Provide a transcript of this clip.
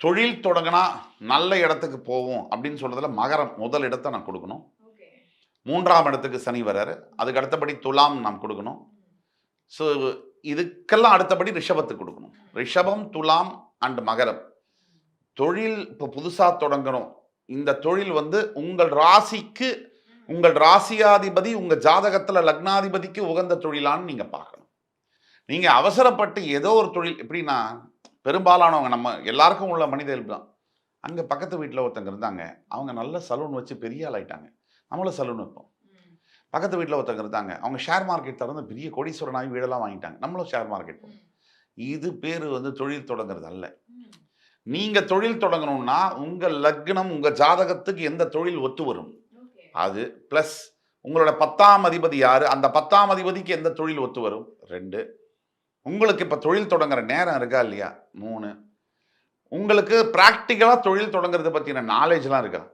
தொழில் தொடங்கினா நல்ல இடத்துக்கு போவோம் அப்படின்னு சொல்றதுல மகரம் முதல் இடத்தை நான் கொடுக்கணும். ஓகே. 3ஆம் இடத்துக்கு சனி வராரு. அதுக்கு அடுத்தபடி துலாம் நாம் கொடுக்கணும். ஸோ இதுக்கெல்லாம் அடுத்தபடி ரிஷபத்துக்கு கொடுக்கணும். ரிஷபம், துலாம் அண்ட் மகரம். தொழில் இப்போ புதுசா தொடங்கணும். இந்த தொழில் வந்து உங்கள் ராசிக்கு உங்கள் ராசியாதிபதி உங்க ஜாதகத்துல லக்னாதிபதிக்கு உகந்த தொழிலான்னு நீங்க பார்க்கணும். நீங்க அவசரப்பட்டு ஏதோ ஒரு தொழில் எப்படின்னா பெரும்பாலானவங்க நம்ம எல்லாருக்கும் உள்ள மனித இயல்பு தான். அங்க பக்கத்து வீட்டில் ஒருத்தங்க இருந்தாங்க. அவங்க நல்ல சலூன் வச்சு பெரிய ஆள் ஆயிட்டாங்க. நம்மளும் சலூன் வைப்போம். பக்கத்து வீட்டில் ஒருத்தங்க இருந்தாங்க. அவங்க ஷேர் மார்க்கெட் திறந்து பெரிய கோடீஸ்வரனாகி வீடெல்லாம் வாங்கிட்டாங்க. நம்மளும் ஷேர் மார்க்கெட் போவோம். இது பேர் வந்து தொழில் தொடங்குறது அல்ல. நீங்க தொழில் தொடங்கணும்னா உங்க லக்னம் உங்க ஜாதகத்துக்கு எந்த தொழில் ஒத்து வரும் அது பிளஸ் உங்களோட 10ஆம் அதிபதி யாரு, அந்த 10ஆம் அதிபதிக்கு எந்த தொழில் ஒத்து வரும் 2. உங்களுக்கு இப்ப தொழில் தொடங்குற நேரம் இருக்கா இல்லையா 3. உங்களுக்கு பிராக்டிக்கலா தொழில் தொடங்குறத பத்தின நாலேஜ்லாம் இருக்கா.